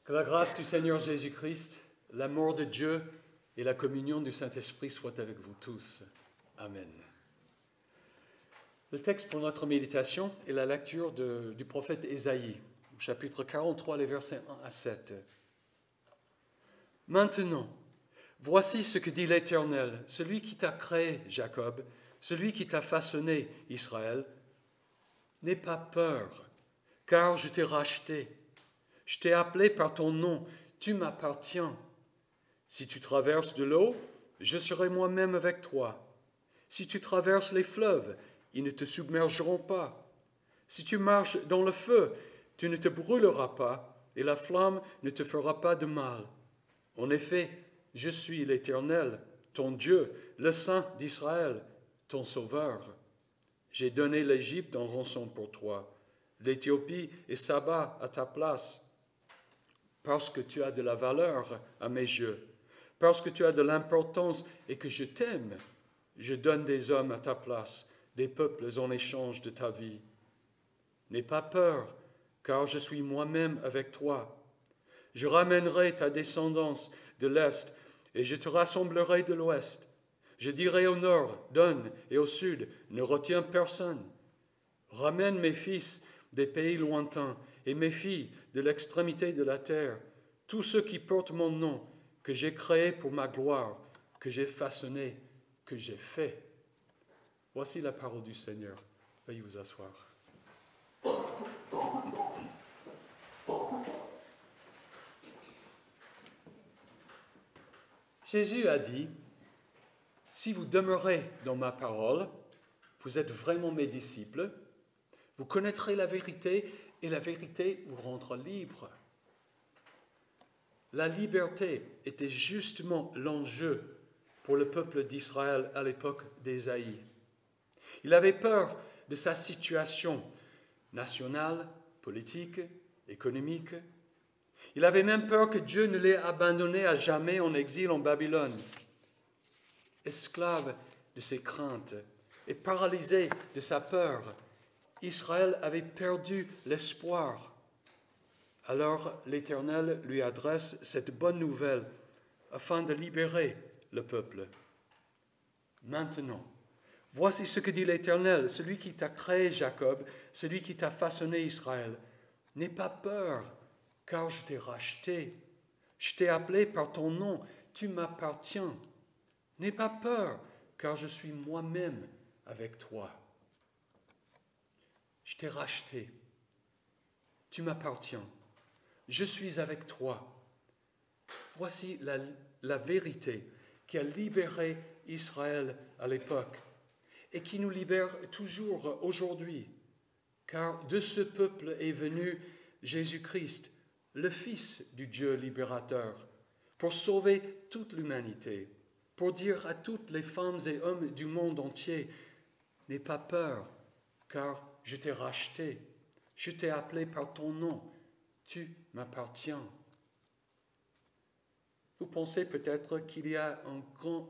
Que la grâce du Seigneur Jésus-Christ, l'amour de Dieu et la communion du Saint-Esprit soient avec vous tous. Amen. Le texte pour notre méditation est la lecture du prophète Ésaïe, chapitre 43, les versets 1 à 7. Maintenant, voici ce que dit l'Éternel, celui qui t'a créé, Jacob, celui qui t'a façonné, Israël. N'aie pas peur, car je t'ai racheté. Je t'ai appelé par ton nom, tu m'appartiens. Si tu traverses de l'eau, je serai moi-même avec toi. Si tu traverses les fleuves, ils ne te submergeront pas. Si tu marches dans le feu, tu ne te brûleras pas, et la flamme ne te fera pas de mal. En effet, je suis l'Éternel, ton Dieu, le Saint d'Israël, ton Sauveur. J'ai donné l'Égypte en rançon pour toi, l'Éthiopie et Saba à ta place. Parce que tu as de la valeur à mes yeux, parce que tu as de l'importance et que je t'aime, je donne des hommes à ta place, des peuples en échange de ta vie. N'aie pas peur, car je suis moi-même avec toi. Je ramènerai ta descendance de l'Est et je te rassemblerai de l'Ouest. Je dirai au nord, donne, et au sud, ne retiens personne. Ramène mes fils des pays lointains et mes filles de l'extrémité de la terre, tous ceux qui portent mon nom, que j'ai créé pour ma gloire, que j'ai façonné, que j'ai fait. Voici la parole du Seigneur. Veuillez vous asseoir. Jésus a dit, « Si vous demeurez dans ma parole, vous êtes vraiment mes disciples, vous connaîtrez la vérité et la vérité vous rendra libre. » La liberté était justement l'enjeu pour le peuple d'Israël à l'époque d'Ésaïe. Il avait peur de sa situation nationale, politique, économique. Il avait même peur que Dieu ne l'ait abandonné à jamais en exil en Babylone. Esclave de ses craintes et paralysé de sa peur, Israël avait perdu l'espoir. Alors l'Éternel lui adresse cette bonne nouvelle afin de libérer le peuple. Maintenant, voici ce que dit l'Éternel, celui qui t'a créé Jacob, celui qui t'a façonné Israël. N'aie pas peur, car je t'ai racheté. Je t'ai appelé par ton nom, tu m'appartiens. N'aie pas peur, car je suis moi-même avec toi. Je t'ai racheté. Tu m'appartiens. Je suis avec toi. Voici la vérité qui a libéré Israël à l'époque et qui nous libère toujours aujourd'hui, car de ce peuple est venu Jésus-Christ, le Fils du Dieu libérateur, pour sauver toute l'humanité, pour dire à toutes les femmes et hommes du monde entier, « N'aie pas peur, car je t'ai racheté, je t'ai appelé par ton nom, tu m'appartiens. » Vous pensez peut-être qu'il y a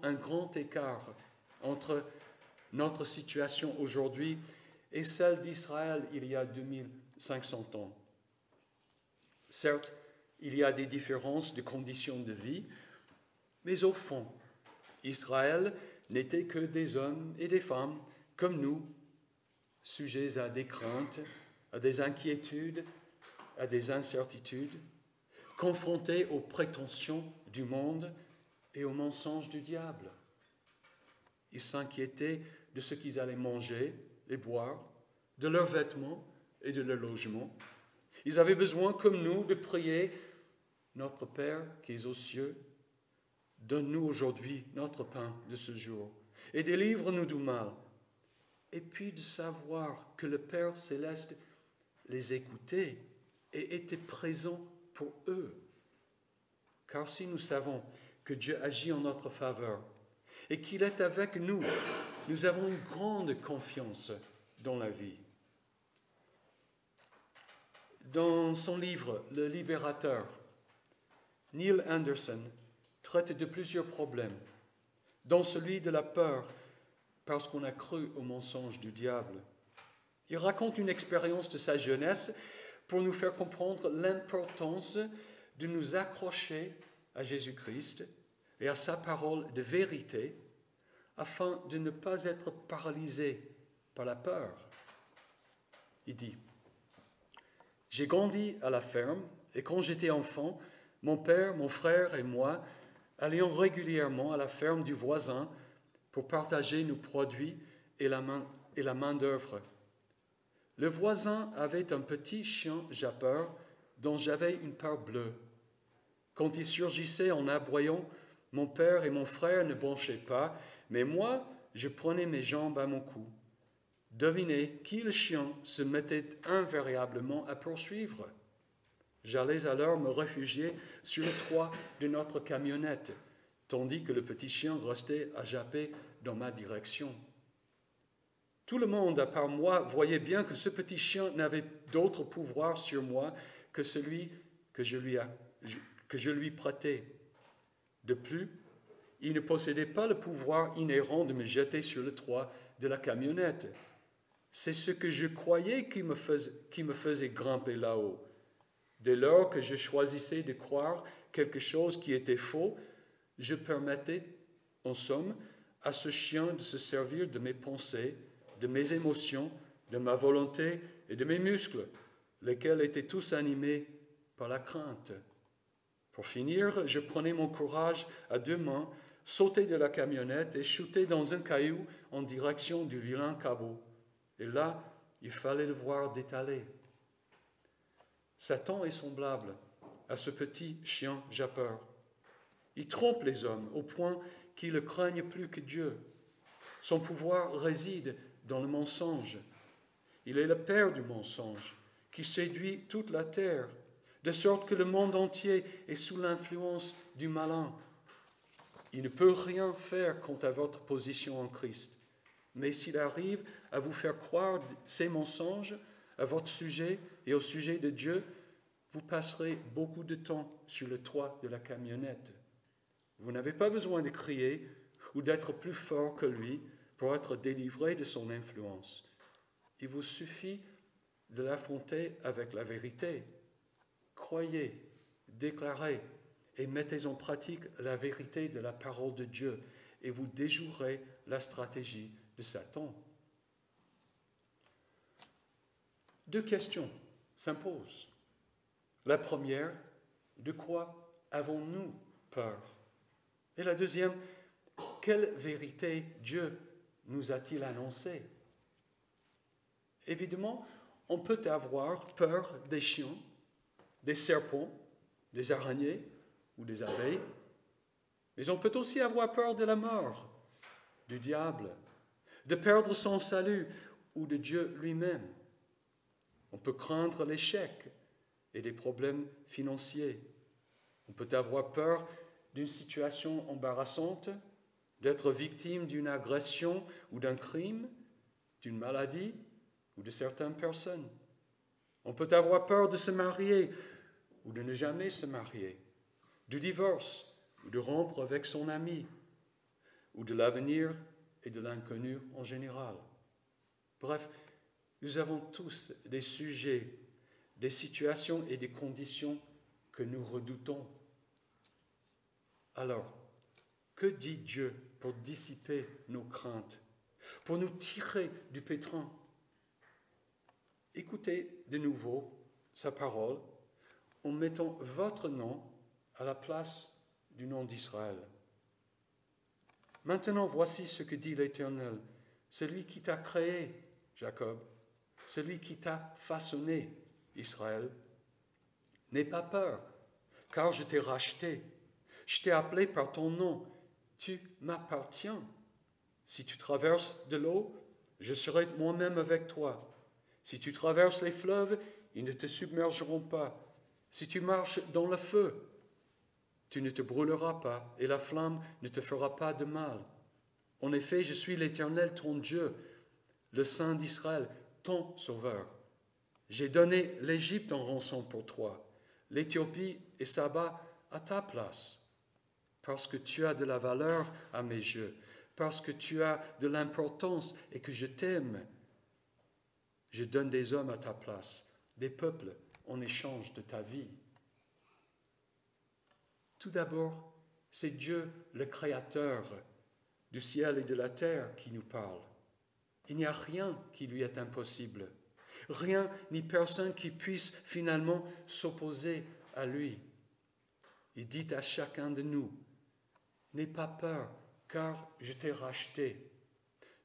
un grand écart entre notre situation aujourd'hui et celle d'Israël il y a 2500 ans. Certes, il y a des différences de conditions de vie, mais au fond, Israël n'était que des hommes et des femmes comme nous, sujets à des craintes, à des inquiétudes, à des incertitudes, confrontés aux prétentions du monde et aux mensonges du diable. Ils s'inquiétaient de ce qu'ils allaient manger et boire, de leurs vêtements et de leur logement. Ils avaient besoin, comme nous, de prier « Notre Père qui es aux cieux, donne-nous aujourd'hui notre pain de ce jour et délivre-nous du mal. » Et puis de savoir que le Père céleste les écoutait et était présent pour eux. Car si nous savons que Dieu agit en notre faveur et qu'il est avec nous, nous avons une grande confiance dans la vie. Dans son livre « Le Libérateur », Neil Anderson traite de plusieurs problèmes, dont celui de la peur parce qu'on a cru au mensonge du diable. Il raconte une expérience de sa jeunesse pour nous faire comprendre l'importance de nous accrocher à Jésus-Christ et à sa parole de vérité, afin de ne pas être paralysés par la peur. Il dit, « J'ai grandi à la ferme, et quand j'étais enfant, mon père, mon frère et moi allions régulièrement à la ferme du voisin pour partager nos produits et la main-d'œuvre. Le voisin avait un petit chien jappeur dont j'avais une peur bleue. Quand il surgissait en aboyant, mon père et mon frère ne bronchaient pas, mais moi, je prenais mes jambes à mon cou. Devinez qui le chien se mettait invariablement à poursuivre. J'allais alors me réfugier sur le toit de notre camionnette, tandis que le petit chien restait à japper dans ma direction. Tout le monde, à part moi, voyait bien que ce petit chien n'avait d'autre pouvoir sur moi que celui que je lui prêtais. De plus, il ne possédait pas le pouvoir inhérent de me jeter sur le toit de la camionnette. C'est ce que je croyais qui me faisait grimper là-haut. Dès lors que je choisissais de croire quelque chose qui était faux, je permettais, en somme, à ce chien de se servir de mes pensées, de mes émotions, de ma volonté et de mes muscles, lesquels étaient tous animés par la crainte. Pour finir, je prenais mon courage à deux mains, sautais de la camionnette et chutais dans un caillou en direction du vilain cabot. Et là, il fallait le voir détaler. Satan est semblable à ce petit chien jappeur. Il trompe les hommes au point qu'ils le craignent plus que Dieu. Son pouvoir réside dans le mensonge. Il est le père du mensonge qui séduit toute la terre, de sorte que le monde entier est sous l'influence du malin. Il ne peut rien faire quant à votre position en Christ, mais s'il arrive à vous faire croire ces mensonges à votre sujet et au sujet de Dieu, vous passerez beaucoup de temps sur le toit de la camionnette. Vous n'avez pas besoin de crier ou d'être plus fort que lui pour être délivré de son influence. Il vous suffit de l'affronter avec la vérité. Croyez, déclarez et mettez en pratique la vérité de la parole de Dieu et vous déjouerez la stratégie de Satan. Deux questions s'imposent. La première, de quoi avons-nous peur? Et la deuxième, quelle vérité Dieu nous a-t-il annoncée? Évidemment, on peut avoir peur des chiens, des serpents, des araignées ou des abeilles, mais on peut aussi avoir peur de la mort, du diable, de perdre son salut ou de Dieu lui-même. On peut craindre l'échec et des problèmes financiers. On peut avoir peur d'une situation embarrassante, d'être victime d'une agression ou d'un crime, d'une maladie ou de certaines personnes. On peut avoir peur de se marier ou de ne jamais se marier, du divorce ou de rompre avec son ami, ou de l'avenir et de l'inconnu en général. Bref, nous avons tous des sujets, des situations et des conditions que nous redoutons. Alors, que dit Dieu pour dissiper nos craintes, pour nous tirer du pétrin? Écoutez de nouveau sa parole en mettant votre nom à la place du nom d'Israël. Maintenant, voici ce que dit l'Éternel, celui qui t'a créé, Jacob, celui qui t'a façonné, Israël. N'aie pas peur, car je t'ai racheté. Je t'ai appelé par ton nom. Tu m'appartiens. Si tu traverses de l'eau, je serai moi-même avec toi. Si tu traverses les fleuves, ils ne te submergeront pas. Si tu marches dans le feu, tu ne te brûleras pas et la flamme ne te fera pas de mal. En effet, je suis l'Éternel, ton Dieu, le Saint d'Israël, ton Sauveur. J'ai donné l'Égypte en rançon pour toi, l'Éthiopie et Saba à ta place, parce que tu as de la valeur à mes yeux, parce que tu as de l'importance et que je t'aime. Je donne des hommes à ta place, des peuples en échange de ta vie. Tout d'abord, c'est Dieu, le Créateur du ciel et de la terre, qui nous parle. Il n'y a rien qui lui est impossible. Rien ni personne qui puisse finalement s'opposer à lui. Il dit à chacun de nous, « N'aie pas peur, car je t'ai racheté.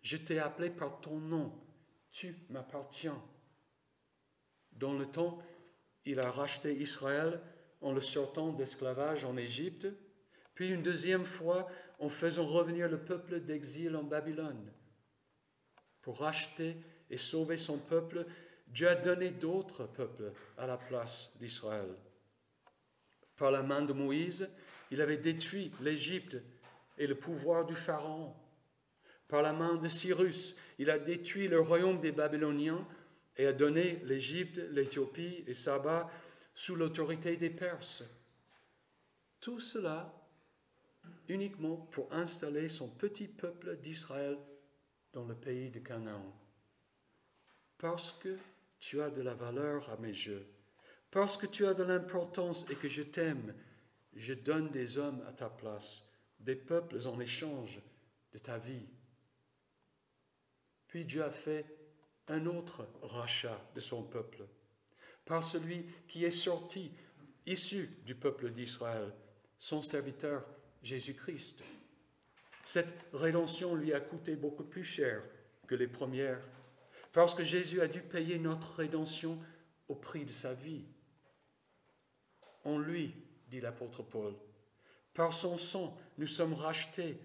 Je t'ai appelé par ton nom. Tu m'appartiens. » Dans le temps, il a racheté Israël en le sortant d'esclavage en Égypte, puis une deuxième fois en faisant revenir le peuple d'exil en Babylone. Pour racheter et sauver son peuple, Dieu a donné d'autres peuples à la place d'Israël. Par la main de Moïse, il avait détruit l'Égypte et le pouvoir du Pharaon. Par la main de Cyrus, il a détruit le royaume des Babyloniens et a donné l'Égypte, l'Éthiopie et Saba sous l'autorité des Perses. Tout cela uniquement pour installer son petit peuple d'Israël dans le pays de Canaan. Parce que tu as de la valeur à mes yeux, parce que tu as de l'importance et que je t'aime, je donne des hommes à ta place, des peuples en échange de ta vie. Puis Dieu a fait un autre rachat de son peuple, par celui qui est sorti, issu du peuple d'Israël, son serviteur Jésus-Christ. Cette rédemption lui a coûté beaucoup plus cher que les premières, parce que Jésus a dû payer notre rédemption au prix de sa vie. En lui, dit l'apôtre Paul, par son sang, nous sommes rachetés,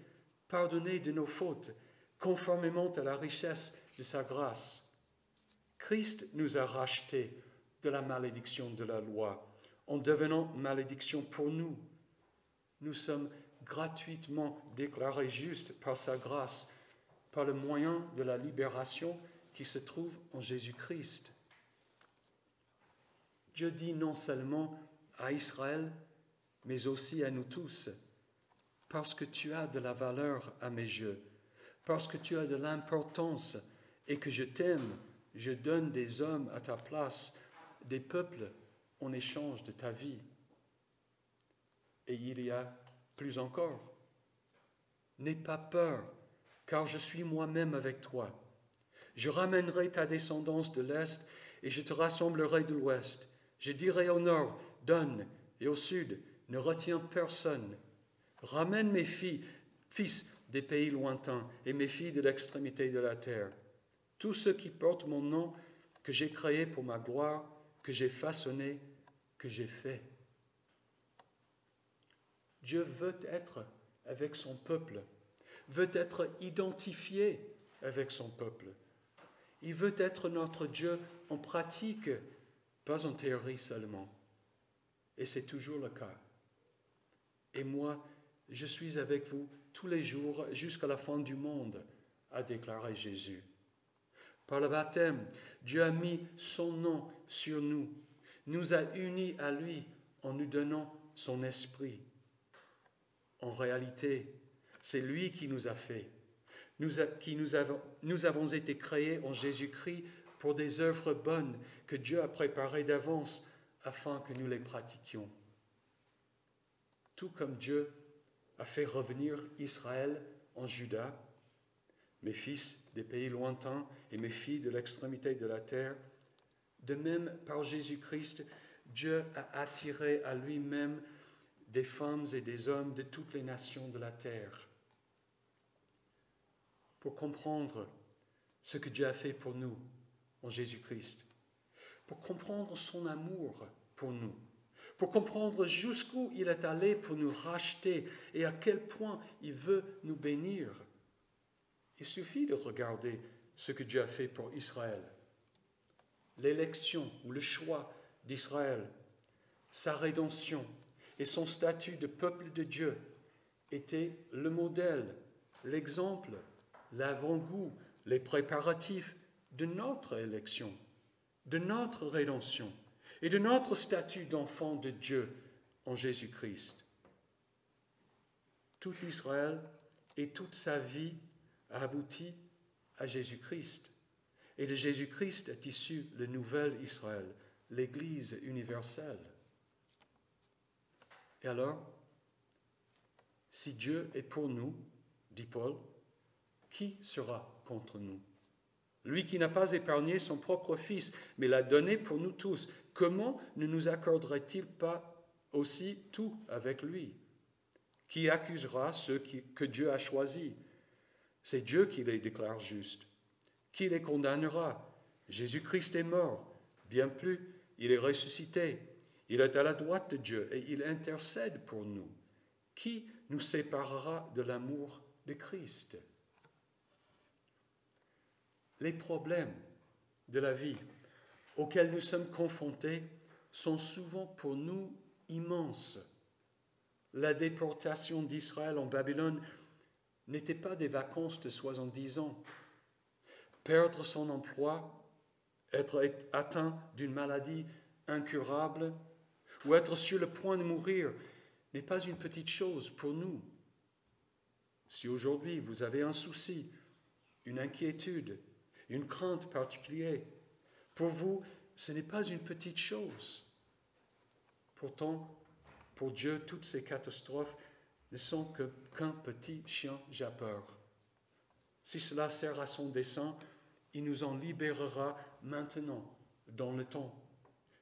pardonnés de nos fautes, conformément à la richesse de sa grâce. Christ nous a rachetés de la malédiction de la loi, en devenant malédiction pour nous. Nous sommes gratuitement déclarés justes par sa grâce, par le moyen de la libération qui se trouve en Jésus-Christ. Dieu dit non seulement à Israël, mais aussi à nous tous, parce que tu as de la valeur à mes yeux, parce que tu as de l'importance et que je t'aime, je donne des hommes à ta place, des peuples en échange de ta vie. Et il y a plus encore. N'aie pas peur, car je suis moi-même avec toi. Je ramènerai ta descendance de l'Est et je te rassemblerai de l'Ouest. Je dirai au nord, donne, et au sud, ne retiens personne. Ramène mes fils des pays lointains et mes filles de l'extrémité de la terre. Tous ceux qui portent mon nom, que j'ai créé pour ma gloire, que j'ai façonné, que j'ai fait. Dieu veut être avec son peuple, veut être identifié avec son peuple. Il veut être notre Dieu en pratique, pas en théorie seulement. Et c'est toujours le cas. Et moi, je suis avec vous tous les jours jusqu'à la fin du monde, a déclaré Jésus. Par le baptême, Dieu a mis son nom sur nous, nous a unis à lui en nous donnant son esprit. En réalité, c'est lui qui nous a fait. Nous avons été créés en Jésus-Christ pour des œuvres bonnes que Dieu a préparées d'avance afin que nous les pratiquions. Tout comme Dieu a fait revenir Israël en Juda, mes fils des pays lointains et mes filles de l'extrémité de la terre, de même par Jésus-Christ, Dieu a attiré à lui-même des femmes et des hommes de toutes les nations de la terre. Pour comprendre ce que Dieu a fait pour nous en Jésus-Christ, pour comprendre son amour pour nous, pour comprendre jusqu'où il est allé pour nous racheter et à quel point il veut nous bénir. Il suffit de regarder ce que Dieu a fait pour Israël. L'élection ou le choix d'Israël, sa rédemption et son statut de peuple de Dieu étaient le modèle, l'exemple, l'avant-goût, les préparatifs de notre élection, de notre rédemption et de notre statut d'enfant de Dieu en Jésus-Christ. Tout Israël et toute sa vie a abouti à Jésus-Christ. Et de Jésus-Christ est issu le nouvel Israël, l'Église universelle. Et alors, Si Dieu est pour nous, dit Paul, qui sera contre nous? Lui qui n'a pas épargné son propre Fils, mais l'a donné pour nous tous, comment ne nous accorderait-il pas aussi tout avec lui? Qui accusera ceux que Dieu a choisis? C'est Dieu qui les déclare justes. Qui les condamnera? Jésus-Christ est mort, bien plus, il est ressuscité. Il est à la droite de Dieu et il intercède pour nous. Qui nous séparera de l'amour de Christ? Les problèmes de la vie auxquels nous sommes confrontés sont souvent pour nous immenses. La déportation d'Israël en Babylone n'était pas des vacances de 70 ans. Perdre son emploi, être atteint d'une maladie incurable ou être sur le point de mourir n'est pas une petite chose pour nous. Si aujourd'hui vous avez un souci, une inquiétude, une crainte particulière, pour vous, ce n'est pas une petite chose. Pourtant, pour Dieu, toutes ces catastrophes ne sont qu'un petit chien jappeur. Si cela sert à son dessein, il nous en libérera maintenant, dans le temps.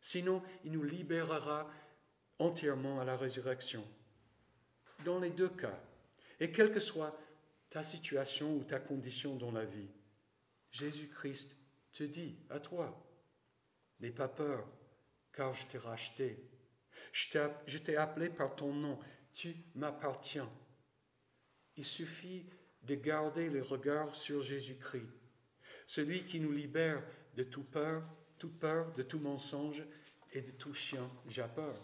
Sinon, il nous libérera entièrement à la résurrection. Dans les deux cas, et quelle que soit ta situation ou ta condition dans la vie, Jésus-Christ te dit à toi, n'aie pas peur, car je t'ai racheté. Je t'ai appelé par ton nom, tu m'appartiens. Il suffit de garder le regard sur Jésus-Christ, celui qui nous libère de toute peur, de tout mensonge et de tout chien jappeur.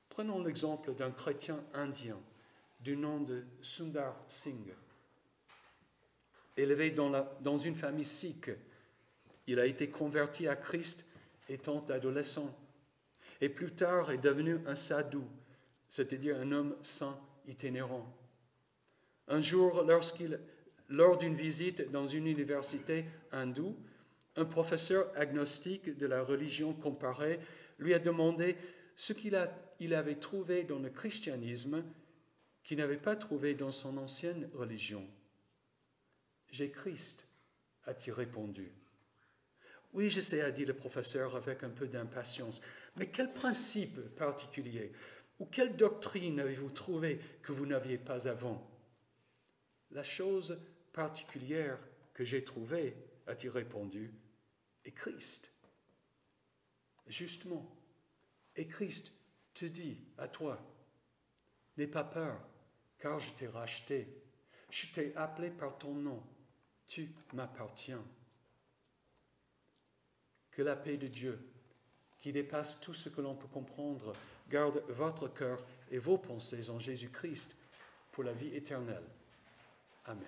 Prenons l'exemple d'un chrétien indien du nom de Sundar Singh. Élevé dans une famille sikh, il a été converti à Christ étant adolescent et plus tard est devenu un sadhu, c'est-à-dire un homme saint itinérant. Un jour, lors d'une visite dans une université hindoue, un professeur agnostique de la religion comparée lui a demandé ce qu'il avait trouvé dans le christianisme qu'il n'avait pas trouvé dans son ancienne religion. « J'ai Christ », a-t-il répondu. « Oui, je sais », a dit le professeur avec un peu d'impatience, « mais quel principe particulier ou quelle doctrine avez-vous trouvé que vous n'aviez pas avant ?»« La chose particulière que j'ai trouvée, a-t-il répondu, est Christ. » Justement, et Christ te dit à toi, « N'aie pas peur, car je t'ai racheté, je t'ai appelé par ton nom, tu m'appartiens. » Que la paix de Dieu, qui dépasse tout ce que l'on peut comprendre, garde votre cœur et vos pensées en Jésus-Christ pour la vie éternelle. Amen.